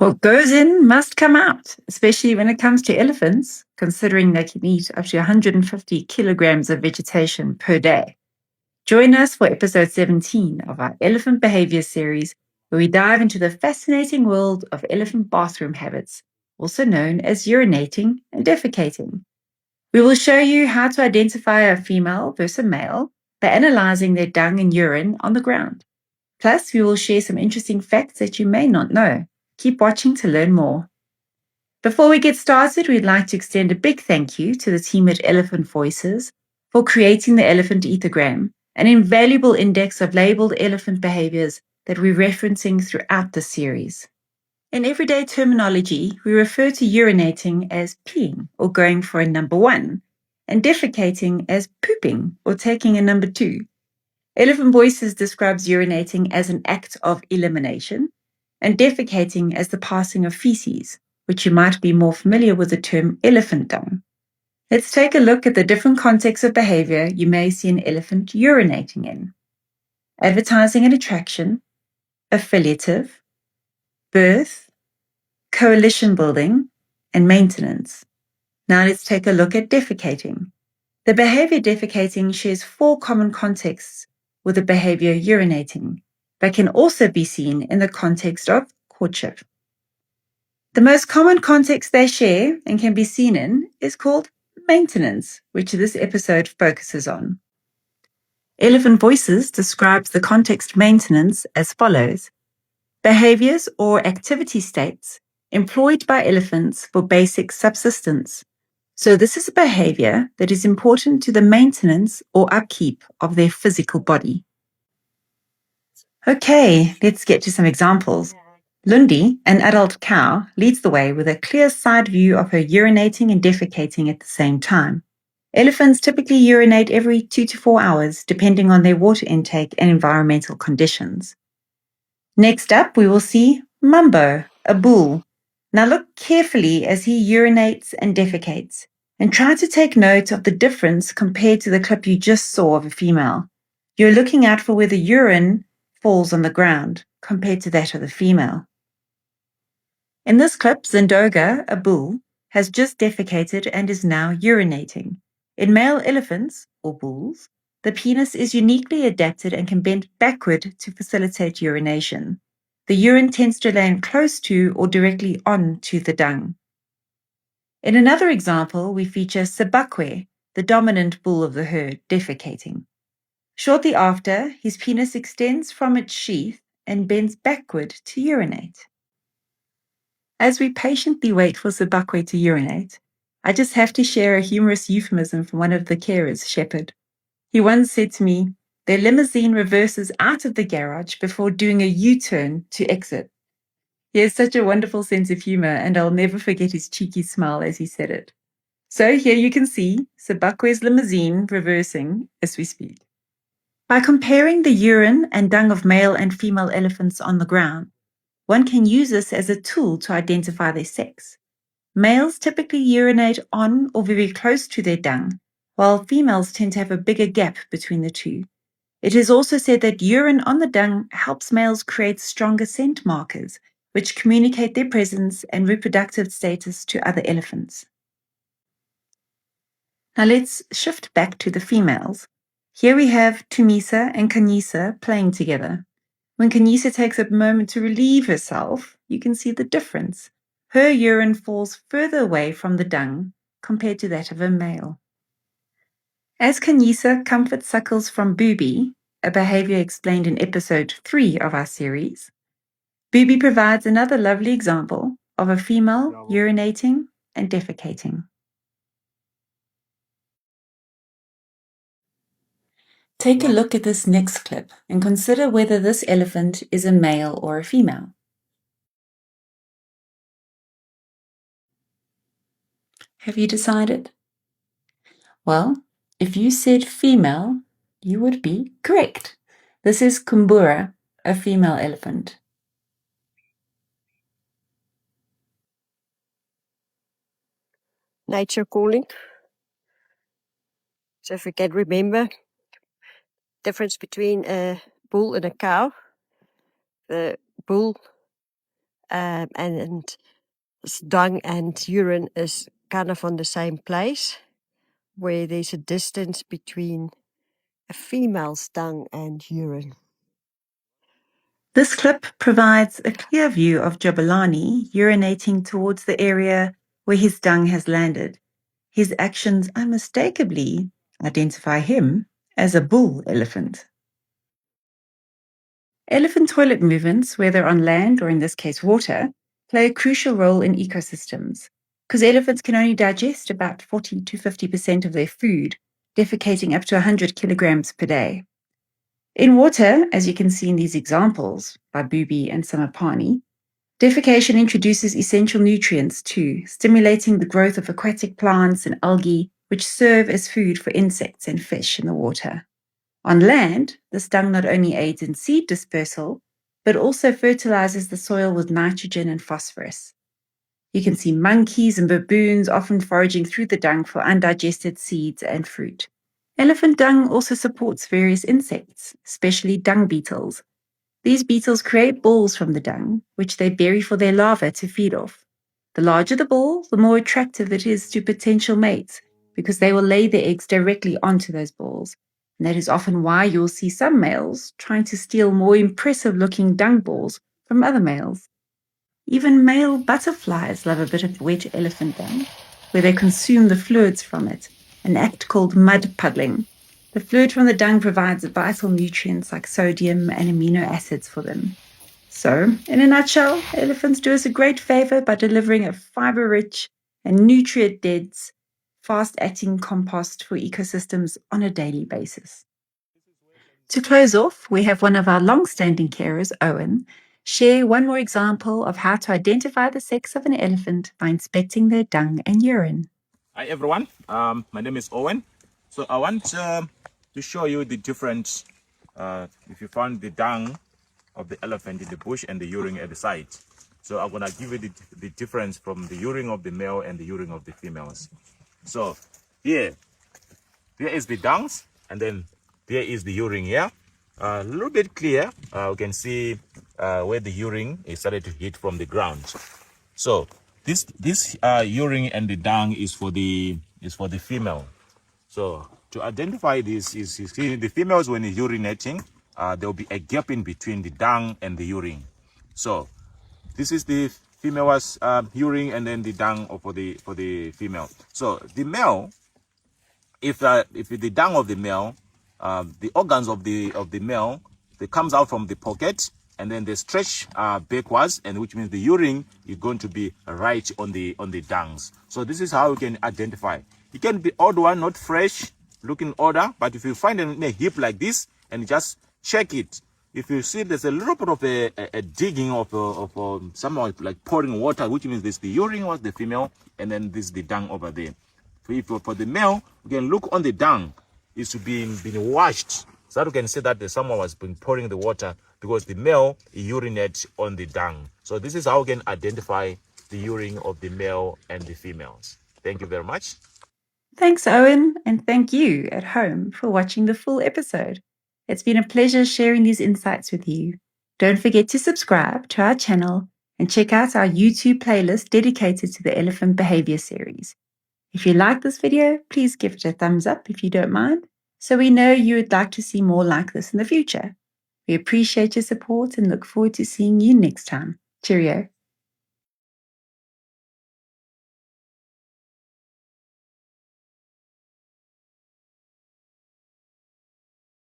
What goes in must come out, especially when it comes to elephants, considering they can eat up to 150 kilograms of vegetation per day. Join us for episode 17 of our Elephant Behavior series, where we dive into the fascinating world of elephant bathroom habits, also known as urinating and defecating. We will show you how to identify a female versus a male by analyzing their dung and urine on the ground. Plus, we will share some interesting facts that you may not know. Keep watching to learn more. Before we get started, we'd like to extend a big thank you to the team at Elephant Voices for creating the Elephant Ethogram, an invaluable index of labeled elephant behaviors that we're referencing throughout the series. In everyday terminology, we refer to urinating as peeing or going for a number one, and defecating as pooping or taking a number two. Elephant Voices describes urinating as an act of elimination and defecating as the passing of feces, which you might be more familiar with the term elephant dung. Let's take a look at the different contexts of behavior you may see an elephant urinating in: advertising and attraction, affiliative, birth, coalition building, and maintenance. Now let's take a look at defecating. The behavior defecating shares 4 common contexts with the behavior urinating, but can also be seen in the context of courtship. The most common context they share and can be seen in is called maintenance, which this episode focuses on. Elephant Voices describes the context maintenance as follows: behaviors or activity states employed by elephants for basic subsistence. So this is a behavior that is important to the maintenance or upkeep of their physical body. Okay, let's get to some examples. Lundi, an adult cow, leads the way with a clear side view of her urinating and defecating at the same time. Elephants typically urinate every 2 to 4 hours, depending on their water intake and environmental conditions. Next up, we will see Mumbo, a bull. Now look carefully as he urinates and defecates, and try to take note of the difference compared to the clip you just saw of a female. You're looking out for where the urine falls on the ground compared to that of the female. In this clip, Zindoga, a bull, has just defecated and is now urinating. In male elephants, or bulls, the penis is uniquely adapted and can bend backward to facilitate urination. The urine tends to land close to or directly onto the dung. In another example, we feature Sebakwe, the dominant bull of the herd, defecating. Shortly after, his penis extends from its sheath and bends backward to urinate. As we patiently wait for Sebakwe to urinate, I just have to share a humorous euphemism from one of the carers, Shepherd. He once said to me, their limousine reverses out of the garage before doing a U-turn to exit. He has such a wonderful sense of humor, and I'll never forget his cheeky smile as he said it. So here you can see Sebakwe's limousine reversing as we speak. By comparing the urine and dung of male and female elephants on the ground, one can use this as a tool to identify their sex. Males typically urinate on or very close to their dung, while females tend to have a bigger gap between the two. It is also said that urine on the dung helps males create stronger scent markers, which communicate their presence and reproductive status to other elephants. Now let's shift back to the females. Here we have Tumisa and Kanyisa playing together. When Kanyisa takes a moment to relieve herself, you can see the difference. Her urine falls further away from the dung compared to that of a male. As Kanyisa comfort suckles from Booby, a behavior explained in episode 3 of our series, Booby provides another lovely example of a female urinating and defecating. Take a look at this next clip and consider whether this elephant is a male or a female. Have you decided? Well, if you said female, you would be correct. This is Kumbura, a female elephant. Nature calling. So if we can remember difference between a bull and a cow, the bull and dung and urine is kind of on the same place, where there's a distance between a female's dung and urine. This clip provides a clear view of Jabulani urinating towards the area where his dung has landed. His actions unmistakably identify him as a bull elephant. Elephant toilet movements, whether on land or in this case water, play a crucial role in ecosystems because elephants can only digest about 40 to 50% of their food, defecating up to 100 kilograms per day. In water, as you can see in these examples by Booby and Samapani, defecation introduces essential nutrients too, stimulating the growth of aquatic plants and algae, which serve as food for insects and fish in the water. On land, this dung not only aids in seed dispersal, but also fertilizes the soil with nitrogen and phosphorus. You can see monkeys and baboons often foraging through the dung for undigested seeds and fruit. Elephant dung also supports various insects, especially dung beetles. These beetles create balls from the dung, which they bury for their larvae to feed off. The larger the ball, the more attractive it is to potential mates, because they will lay their eggs directly onto those balls. And that is often why you'll see some males trying to steal more impressive-looking dung balls from other males. Even male butterflies love a bit of wet elephant dung, where they consume the fluids from it, an act called mud puddling. The fluid from the dung provides vital nutrients like sodium and amino acids for them. So, in a nutshell, elephants do us a great favor by delivering a fiber-rich and nutrient-dense, fast-acting compost for ecosystems on a daily basis. To close off, we have one of our long-standing carers, Owen, share one more example of how to identify the sex of an elephant by inspecting their dung and urine. Hi everyone, my name is Owen. So I want to show you the difference if you found the dung of the elephant in the bush and the urine at the side. So I'm gonna give you the difference from the urine of the male and the urine of the females. So here is the dungs, and then there is the urine here. A little bit clear, you can see where the urine is started to hit from the ground. So this urine and the dung is for the female. So to identify this is the females, when it's urinating, there will be a gap in between the dung and the urine. So this is the female's urine, and then the dung for the female. So the male, if the dung of the male, the organs of the male, they comes out from the pocket, and then they stretch backwards, and which means the urine is going to be right on the dungs. So this is how you can identify. It can be odd one, not fresh looking odor, but if you find it in a heap like this and just check it, if you see there's a little bit of a digging of somehow like pouring water, which means this the urine was the female, and then this is the dung over there. For the male, you can look on the dung, is being washed, so that you can see that someone was been pouring the water, because the male urinates on the dung. So this is how we can identify the urine of the male and the females. Thank you very much. Thanks, Owen, and thank you at home for watching the full episode. It's been a pleasure sharing these insights with you. Don't forget to subscribe to our channel and check out our YouTube playlist dedicated to the Elephant Behavior series. If you like this video, please give it a thumbs up if you don't mind, so we know you would like to see more like this in the future. We appreciate your support and look forward to seeing you next time. Cheerio.